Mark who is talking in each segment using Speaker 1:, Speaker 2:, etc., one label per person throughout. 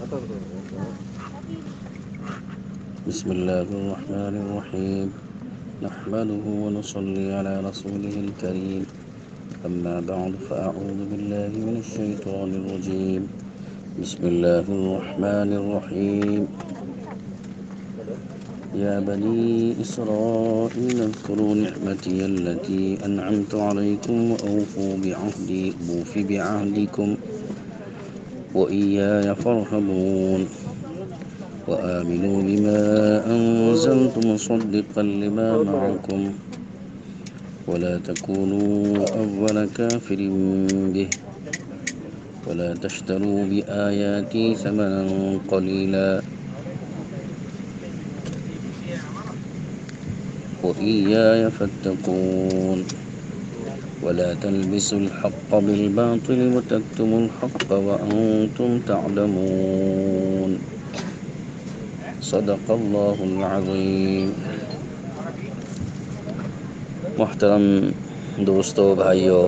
Speaker 1: بسم الله الرحمن الرحيم نحمده ونصلي على رسوله الكريم أما بعد فأعوذ بالله من الشيطان الرجيم بسم الله الرحمن الرحيم يا بني إسرائيل اذكروا نعمتي التي أنعمت عليكم وأوفوا بعهدكم وإياي فارهبون وآمنوا بما أنزلت مصدقا لما معكم ولا تكونوا أول كافر به ولا تشتروا بآياتي ثمنا قليلا وإياي فاتقون ولا تلبسوا الحق بالباطل وتكتموا الحق وأنتم تعلمون صدق اللہ العظیم۔ محترم دوستو، بھائیو،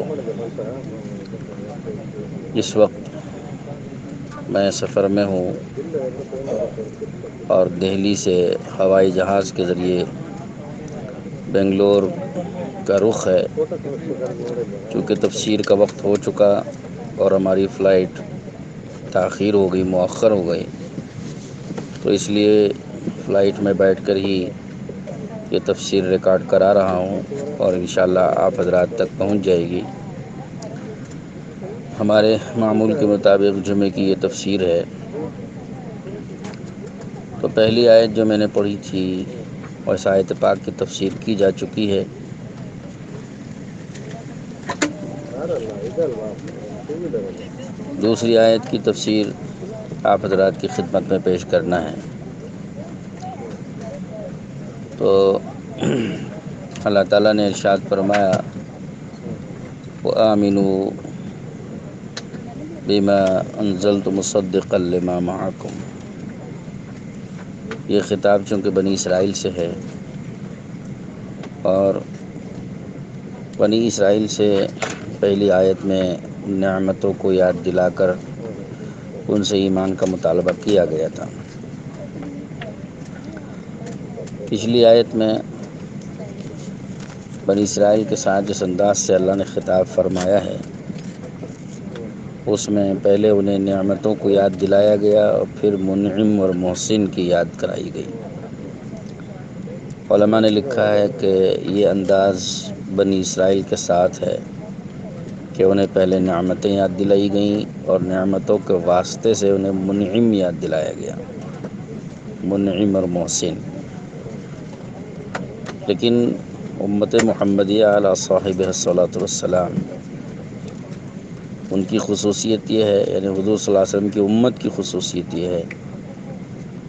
Speaker 1: اس وقت میں سفر میں ہوں اور دہلی سے ہوائی جہاز کے ذریعے بنگلور کا رخ ہے۔ چونکہ تفسیر کا وقت ہو چکا اور ہماری فلائٹ تاخیر ہو گئی، مؤخر ہو گئی، تو اس لیے فلائٹ میں بیٹھ کر ہی یہ تفسیر ریکارڈ کرا رہا ہوں اور انشاءاللہ آپ حضرات تک پہنچ جائے گی۔ ہمارے معمول کے مطابق جمعے کی یہ تفسیر ہے۔ تو پہلی آیت جو میں نے پڑھی تھی اور اس آیت پاک کی تفسیر کی جا چکی ہے۔ دوسری آیت کی تفسیر آپ حضرات کی خدمت میں پیش کرنا ہے۔ تو اللہ تعالیٰ نے ارشاد فرمایا وَآمِنُوا بِمَا أَنزَلْتُ مُصَدِّقًا لِمَا مَعَكُمْ۔ یہ خطاب چونکہ بنی اسرائیل سے ہے اور بنی اسرائیل سے پہلی آیت میں نعمتوں کو یاد دلا کر ان سے ایمان کا مطالبہ کیا گیا تھا۔ پچھلی آیت میں بنی اسرائیل کے ساتھ جس انداز سے اللہ نے خطاب فرمایا ہے، اس میں پہلے انہیں نعمتوں کو یاد دلایا گیا اور پھر منعم اور محسن کی یاد کرائی گئی۔ علماء نے لکھا ہے کہ یہ انداز بنی اسرائیل کے ساتھ ہے کہ انہیں پہلے نعمتیں یاد دلائی گئیں اور نعمتوں کے واسطے سے انہیں منعم یاد دلایا گیا، منعم اور محسن۔ لیکن امت محمدیہ علی صاحبہ الصلاۃ والسلام، ان کی خصوصیت یہ ہے، یعنی حضور صلی اللہ علیہ وسلم کی امت کی خصوصیت یہ ہے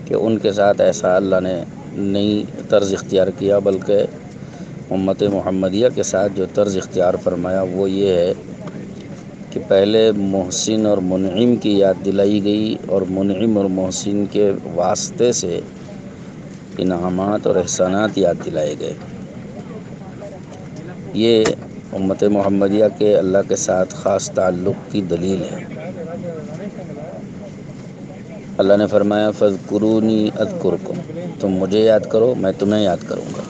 Speaker 1: کہ ان کے ساتھ ایسا اللہ نے نئی طرز اختیار کیا، بلکہ امت محمدیہ کے ساتھ جو طرز اختیار فرمایا وہ یہ ہے کہ پہلے محسن اور منعم کی یاد دلائی گئی اور منعم اور محسن کے واسطے سے انعامات اور احسانات یاد دلائے گئے۔ یہ امت محمدیہ کے اللہ کے ساتھ خاص تعلق کی دلیل ہے۔ اللہ نے فرمایا فَاذْكُرُونِي أَذْكُرْكُمْ، تم مجھے یاد کرو میں تمہیں یاد کروں گا۔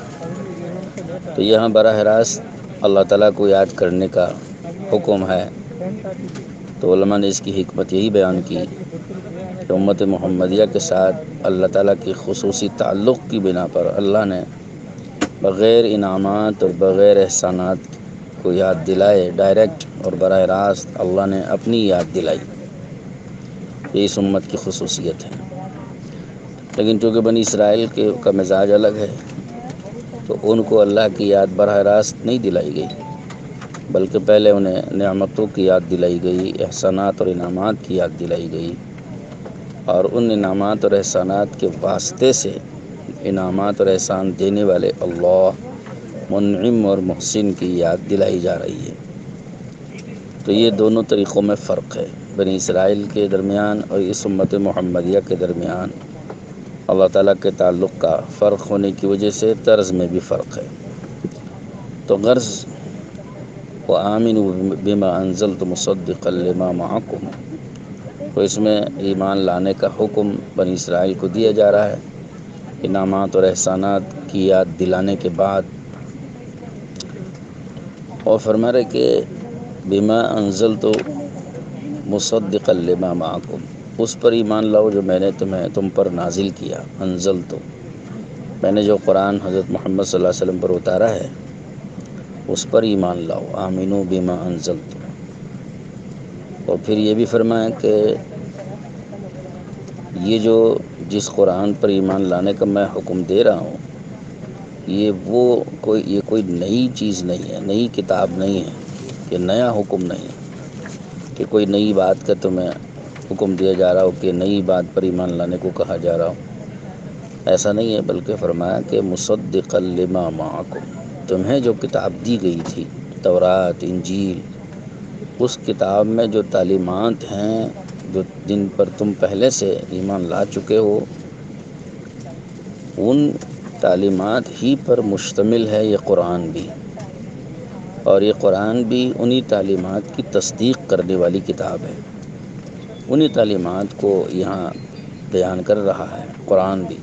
Speaker 1: تو یہاں براہ راست اللہ تعالیٰ کو یاد کرنے کا حکم ہے۔ تو علماء نے اس کی حکمت یہی بیان کی کہ امت محمدیہ کے ساتھ اللہ تعالیٰ کی خصوصی تعلق کی بنا پر اللہ نے بغیر انعامات اور بغیر احسانات کو یاد دلائے، ڈائریکٹ اور براہ راست اللہ نے اپنی یاد دلائی۔ یہ اس امت کی خصوصیت ہے۔ لیکن چونکہ بنی اسرائیل کا مزاج الگ ہے، تو ان کو اللہ کی یاد براہ راست نہیں دلائی گئی، بلکہ پہلے انہیں نعمتوں کی یاد دلائی گئی، احسانات اور انعامات کی یاد دلائی گئی، اور ان انعامات اور احسانات کے واسطے سے انعامات اور احسان دینے والے اللہ منعم اور محسن کی یاد دلائی جا رہی ہے۔ تو یہ دونوں طریقوں میں فرق ہے، بنی اسرائیل کے درمیان اور اس امت محمدیہ کے درمیان اللہ تعالیٰ کے تعلق کا فرق ہونے کی وجہ سے طرز میں بھی فرق ہے۔ تو غرض وَآمِنُوا بِمَا أَنزَلْتُ مُصَدِّقًا لِمَا مَعَكُمْ، تو اس میں ایمان لانے کا حکم بنی اسرائیل کو دیا جا رہا ہے، انعامات اور احسانات کی یاد دلانے کے بعد، اور فرما رہے کہ بما انزلت مصدقا لما معکم، اس پر ایمان لاؤ جو میں نے تم پر نازل کیا، انزلت، میں نے جو قرآن حضرت محمد صلی اللہ علیہ وسلم پر اتارا ہے اس پر ایمان لاؤ، آمنو بما انزلت۔ اور پھر یہ بھی فرمایا کہ یہ جو جس قرآن پر ایمان لانے کا میں حکم دے رہا ہوں، یہ کوئی نئی چیز نہیں ہے، نئی کتاب نہیں ہے، کہ نیا حکم نہیں ہے کہ کوئی نئی بات کا تمہیں حکم دیا جا رہا ہو کہ نئی بات پر ایمان لانے کو کہا جا رہا ہو، ایسا نہیں ہے، بلکہ فرمایا کہ مصدقا لما معکم، تمہیں جو کتاب دی گئی تھی تورات، انجیل، اس کتاب میں جو تعلیمات ہیں جن پر تم پہلے سے ایمان لا چکے ہو، ان تعلیمات ہی پر مشتمل ہے یہ قرآن بھی، اور یہ قرآن بھی انہی تعلیمات کی تصدیق کرنے والی کتاب ہے، انہی تعلیمات کو یہاں بیان کر رہا ہے قرآن بھی۔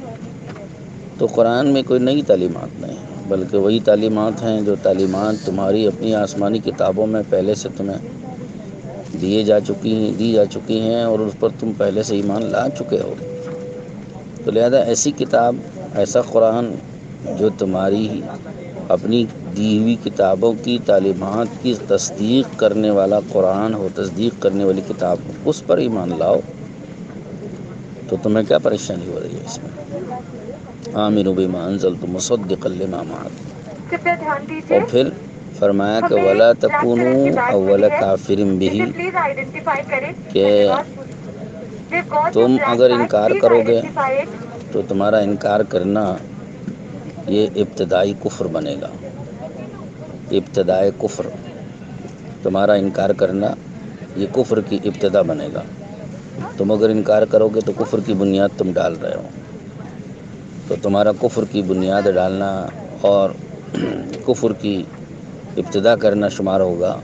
Speaker 1: تو قرآن میں کوئی نئی تعلیمات نہیں ہیں، بلکہ وہی تعلیمات ہیں جو تعلیمات تمہاری اپنی آسمانی کتابوں میں پہلے سے تمہیں دی جا چکی ہیں، اور اس پر تم پہلے سے ایمان لا چکے ہو۔ تو لہذا ایسی کتاب، ایسا قرآن جو تمہاری اپنی دی ہوئی کتابوں کی تعلیمات کی تصدیق کرنے والا قرآن ہو، تصدیق کرنے والی کتاب ہو، اس پر ایمان لاؤ، تو تمہیں کیا پریشانی ہو رہی ہے اس میں؟ آمنوا بما انزلت مصدقا لما معکم۔ اور پھر فرمایا کہ ولا تکونوا اول کافر بہ، کہ تم اگر انکار کرو گے تو تمہارا انکار کرنا یہ ابتدائی کفر بنے گا، ابتدائی کفر، تمہارا انکار کرنا یہ کفر کی ابتدا بنے گا۔ تم اگر انکار کرو گے تو کفر کی بنیاد تم ڈال رہے ہو، تو تمہارا کفر کی بنیاد ڈالنا اور کفر کی ابتدا کرنا شمار ہوگا۔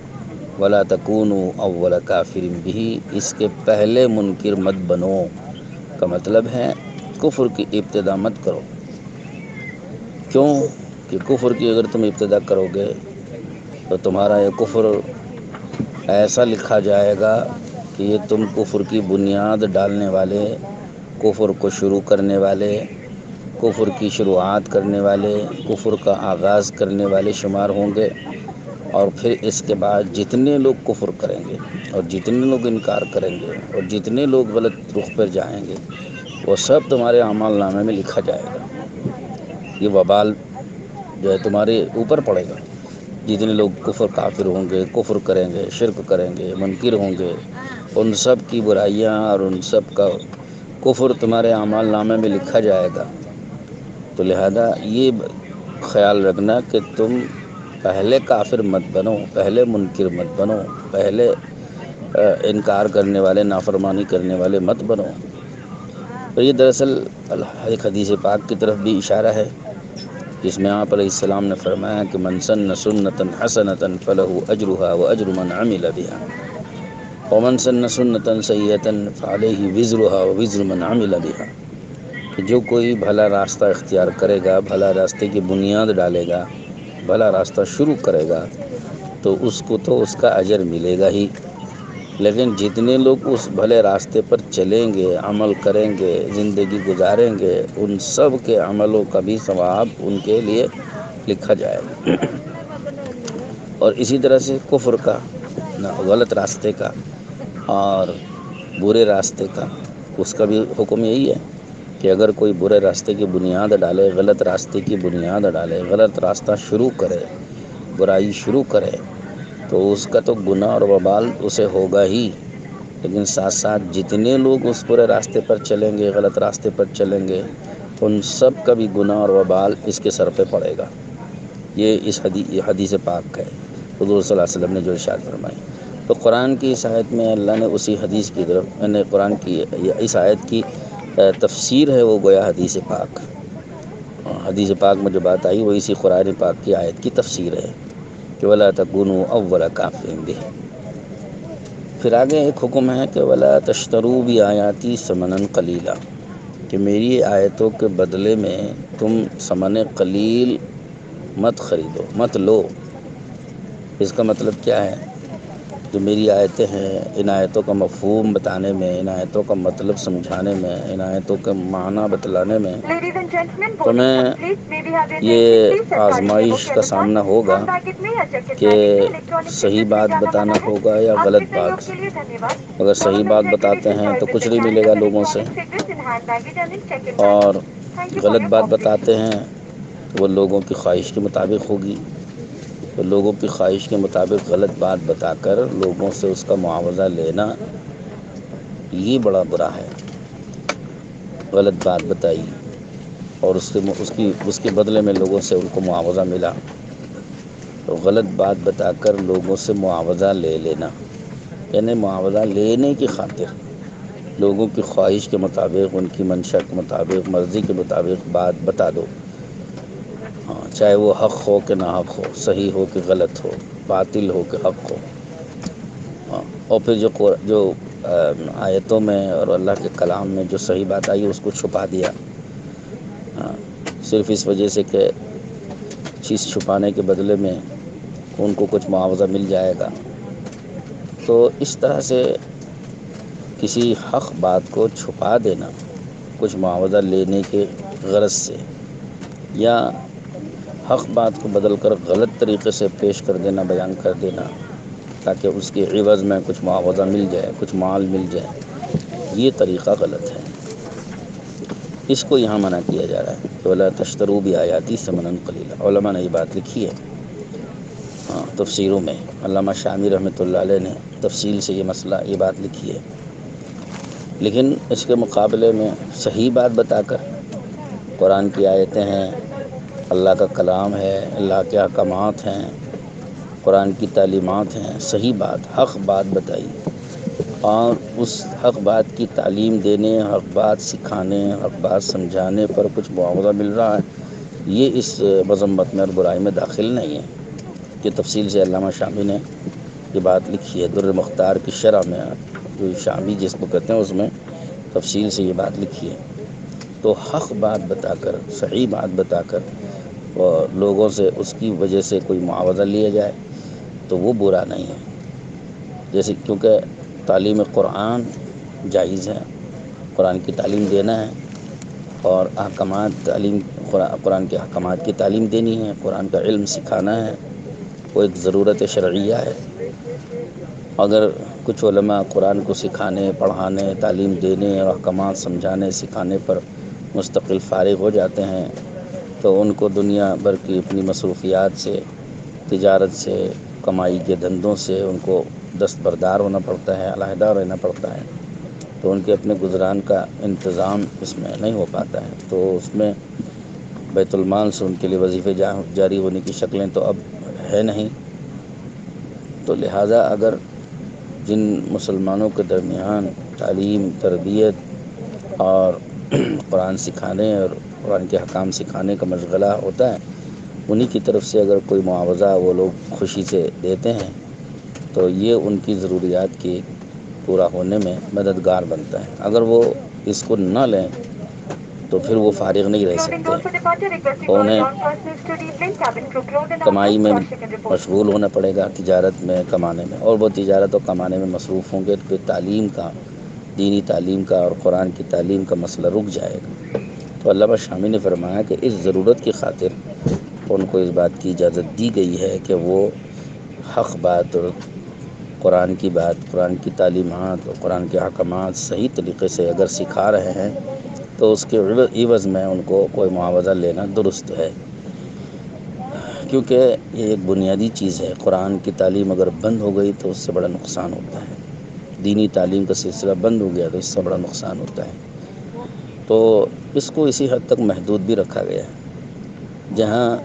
Speaker 1: ولا تکونوا اول کافر بہ، اس کے پہلے منکر مت بنو کا مطلب ہے کفر کی ابتدا مت کرو۔ کیوں کہ کفر کی اگر تم ابتدا کرو گے تو تمہارا یہ کفر ایسا لکھا جائے گا کہ یہ تم کفر کی بنیاد ڈالنے والے، کفر کو شروع کرنے والے، کفر کی شروعات کرنے والے، کفر کا آغاز کرنے والے شمار ہوں گے، اور پھر اس کے بعد جتنے لوگ کفر کریں گے اور جتنے لوگ انکار کریں گے اور جتنے لوگ غلط رخ پر جائیں گے، وہ سب تمہارے اعمال نامے میں لکھا جائے گا۔ یہ وبال جو ہے تمہارے اوپر پڑے گا، جتنے لوگ کفر کافر ہوں گے، کفر کریں گے، شرک کریں گے، منکر ہوں گے، ان سب کی برائیاں اور ان سب کا کفر تمہارے اعمال نامے میں لکھا جائے گا۔ تو لہذا یہ خیال رکھنا کہ تم پہلے کافر مت بنو، پہلے منکر مت بنو، پہلے انکار کرنے والے، نافرمانی کرنے والے مت بنو۔ تو یہ دراصل ایک حدیث پاک کی طرف بھی اشارہ ہے، جس میں آپ علیہ السلام نے فرمایا کہ من سن سنۃ حسنۃ فلہ اجرھا واجر من عمل بها ومن سن سنۃ سیئۃ فعلیہ وزرھا ووزر من عمل بها، کہ جو کوئی بھلا راستہ اختیار کرے گا، بھلا راستے کی بنیاد ڈالے گا، بھلا راستہ شروع کرے گا، تو اس کو تو اس کا اجر ملے گا ہی، لیکن جتنے لوگ اس بھلے راستے پر چلیں گے، عمل کریں گے، زندگی گزاریں گے، ان سب کے عملوں کا بھی ثواب ان کے لیے لکھا جائے گا۔ اور اسی طرح سے کفر کا، غلط راستے کا اور برے راستے کا، اس کا بھی حکم یہی ہے کہ اگر کوئی برے راستے کی بنیاد ڈالے، غلط راستے کی بنیاد ڈالے، غلط راستہ شروع کرے، برائی شروع کرے، تو اس کا تو گناہ اور وبال اسے ہوگا ہی، لیکن ساتھ ساتھ جتنے لوگ اس برے راستے پر چلیں گے، غلط راستے پر چلیں گے، ان سب کا بھی گناہ اور وبال اس کے سر پہ پڑے گا۔ یہ حدیث پاک ہے، حضور صلی اللہ علیہ وسلم نے جو ارشاد فرمائی۔ تو قرآن کی اس آیت میں اللہ نے اسی حدیث کی طرف، یعنی قرآن کی اس آیت کی تفسیر ہے، وہ گویا حدیث پاک، حدیث پاک میں جو بات آئی وہ اسی قرآن پاک کی آیت کی تفسیر ہے کہ وَلَا تَكُونُوا أَوَّلَ كَافِرٍ بِهِ۔ پھر آگے ایک حکم ہے کہ ولا تشترو بھی آیاتی ثمنا قلیلا، کہ میری آیتوں کے بدلے میں تم ثمن قلیل مت خریدو، مت لو۔ اس کا مطلب کیا ہے؟ جو میری آیتیں ہیں، ان آیتوں کا مفہوم بتانے میں، ان آیتوں کا مطلب سمجھانے میں، ان آیتوں کا معنی بتلانے میں تمہیں یہ آزمائش کا سامنا ہوگا کہ صحیح بات بتانا ہوگا یا غلط بات۔ اگر صحیح بات بتاتے ہیں تو کچھ نہیں ملے گا لوگوں سے، اور غلط بات بتاتے ہیں تو وہ لوگوں کی خواہش کے مطابق ہوگی۔ تو لوگوں کی خواہش کے مطابق غلط بات بتا کر لوگوں سے اس کا معاوضہ لینا، یہ بڑا برا ہے۔ غلط بات بتائی اور اس کے بدلے میں لوگوں سے ان کو معاوضہ ملا، تو غلط بات بتا کر لوگوں سے معاوضہ لے لینا، یعنی معاوضہ لینے کی خاطر لوگوں کی خواہش کے مطابق، ان کی منشا کے مطابق، مرضی کے مطابق بات بتا دو، ہاں، چاہے وہ حق ہو کہ نہ حق ہو، صحیح ہو کہ غلط ہو، باطل ہو کہ حق ہو، ہاں۔ اور پھر جو آیتوں میں اور اللہ کے کلام میں جو صحیح بات آئی اس کو چھپا دیا، ہاں، صرف اس وجہ سے کہ چیز چھپانے کے بدلے میں ان کو کچھ معاوضہ مل جائے گا۔ تو اس طرح سے کسی حق بات کو چھپا دینا کچھ معاوضہ لینے کے غرض سے، یا حق بات کو بدل کر غلط طریقے سے پیش کر دینا، بیان کر دینا، تاکہ اس کے عوض میں کچھ معاوضہ مل جائے، کچھ مال مل جائے، یہ طریقہ غلط ہے۔ اس کو یہاں منع کیا جا رہا ہے کہ ولا تشتروا بآیاتی ثمنا قلیلا۔ علماء نے یہ بات لکھی ہے، ہاں، تفسیروں میں علامہ شامی رحمۃ اللہ علیہ نے تفصیل سے یہ مسئلہ، یہ بات لکھی ہے۔ لیکن اس کے مقابلے میں صحیح بات بتا کر، قرآن کی آیتیں ہیں، اللہ کا کلام ہے، اللہ کے احکامات ہیں، قرآن کی تعلیمات ہیں، صحیح بات، حق بات بتائی، اور اس حق بات کی تعلیم دینے، حق بات سکھانے، حق بات سمجھانے پر کچھ معاوضہ مل رہا ہے، یہ اس مذمت میں اور برائی میں داخل نہیں ہے۔ کہ تفصیل سے علامہ شامی نے یہ بات لکھی ہے، در مختار کی شرح میں، جو شامی جس کو کہتے ہیں، اس میں تفصیل سے یہ بات لکھی ہے۔ تو حق بات بتا کر، صحیح بات بتا کر اور لوگوں سے اس کی وجہ سے کوئی معاوضہ لیا جائے تو وہ برا نہیں ہے۔ جیسے کیونکہ تعلیم قرآن جائز ہے، قرآن کی تعلیم دینا ہے، اور احکامات قرآن کے احکامات کی تعلیم دینی ہے، قرآن کا علم سکھانا ہے، وہ ایک ضرورت شرعیہ ہے۔ اگر کچھ علماء قرآن کو سکھانے، پڑھانے، تعلیم دینے اور احکامات سمجھانے، سکھانے پر مستقل فارغ ہو جاتے ہیں تو ان کو دنیا بھر کی اپنی مصروفیات سے، تجارت سے، کمائی کے دھندوں سے ان کو دستبردار ہونا پڑتا ہے، علیحدہ رہنا پڑتا ہے، تو ان کے اپنے گزران کا انتظام اس میں نہیں ہو پاتا ہے۔ تو اس میں بیت المال سے ان کے لیے وظیفے جاری ہونے کی شکلیں تو اب ہے نہیں۔ تو لہٰذا اگر جن مسلمانوں کے درمیان تعلیم، تربیت اور قرآن سکھانے اور قرآن کے احکام سکھانے کا مشغلہ ہوتا ہے، انہی کی طرف سے اگر کوئی معاوضہ وہ لوگ خوشی سے دیتے ہیں تو یہ ان کی ضروریات کی پورا ہونے میں مددگار بنتا ہے۔ اگر وہ اس کو نہ لیں تو پھر وہ فارغ نہیں رہ سکتے، انہیں کمائی میں مشغول ہونا پڑے گا، تجارت میں، کمانے میں، اور وہ تجارت اور کمانے میں مصروف ہوں گے تو پھر تعلیم کا، دینی تعلیم کا اور قرآن کی تعلیم کا مسئلہ رک جائے گا۔ تو علامہ شامی نے فرمایا کہ اس ضرورت کی خاطر ان کو اس بات کی اجازت دی گئی ہے کہ وہ حق بات اور قرآن کی بات، قرآن کی تعلیمات اور قرآن کے احکامات صحیح طریقے سے اگر سکھا رہے ہیں تو اس کے عوض میں ان کو کوئی معاوضہ لینا درست ہے، کیونکہ یہ ایک بنیادی چیز ہے۔ قرآن کی تعلیم اگر بند ہو گئی تو اس سے بڑا نقصان ہوتا ہے، دینی تعلیم کا سلسلہ بند ہو گیا تو اس سے بڑا نقصان ہوتا ہے۔ تو اس کو اسی حد تک محدود بھی رکھا گیا ہے، جہاں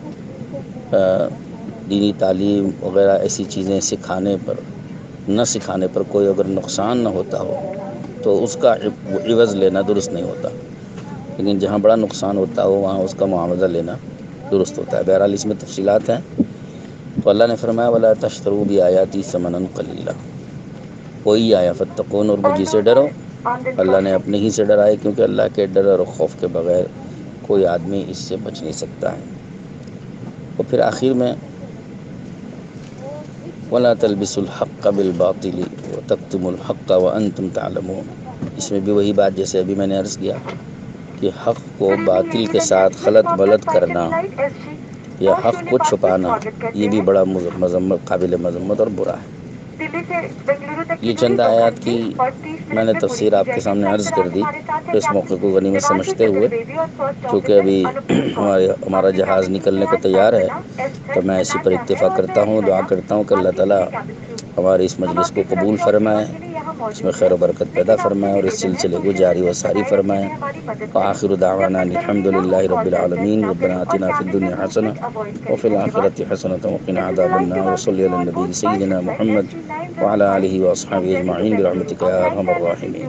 Speaker 1: دینی تعلیم وغیرہ ایسی چیزیں سکھانے پر، نہ سکھانے پر کوئی اگر نقصان نہ ہوتا ہو تو اس کا عوض لینا درست نہیں ہوتا، لیکن جہاں بڑا نقصان ہوتا ہو وہاں اس کا معاوضہ لینا درست ہوتا ہے۔ بہرحال اس میں تفصیلات ہیں۔ تو اللہ نے فرمایا ولا تشتروا بآیاتی ثمنا قلیلا، وہی آیا فتقون، اور مجھے سے ڈرو۔ اللہ نے اپنے ہی سے ڈرائے، کیونکہ اللہ کے ڈر اور خوف کے بغیر کوئی آدمی اس سے بچ نہیں سکتا ہے۔ اور پھر آخر میں وَلَا تَلْبِسُوا الْحَقَّ بِالْبَاطِلِ وَتَكْتُمُوا الْحَقَّ وَأَنْتُمْ تَعْلَمُونَ۔ اس میں بھی وہی بات جیسے ابھی میں نے عرض کیا کہ حق کو باطل کے ساتھ خلط ملط کرنا یا حق کو چھپانا، یہ بھی بڑا مذمت، قابل مذمت اور برا ہے۔ یہ چند آیات کی میں نے تفسیر آپ کے سامنے عرض کر دی، تو اس موقع کو غنیمت سمجھتے ہوئے، چونکہ ابھی ہمارا جہاز نکلنے کو تیار ہے، تو میں اسی پر اتفاق کرتا ہوں، دعا کرتا ہوں کہ اللہ تعالیٰ ہماری اس مجلس کو قبول فرمائے، اس میں خیر و برکت پیدا فرمائے اور اس سلسلے کو جاری و ساری فرمائے۔ وآخر دعوانا الحمد للہ رب العالمین۔ ربنا آتنا فی الدنیا حسنہ وفی الآخرۃ حسنۃ وقنا عذاب النار، وصلی علی النبی سیدنا محمد وعلی آلہ واصحابہ اجمعین برحمتک یا ارحم الراحمین۔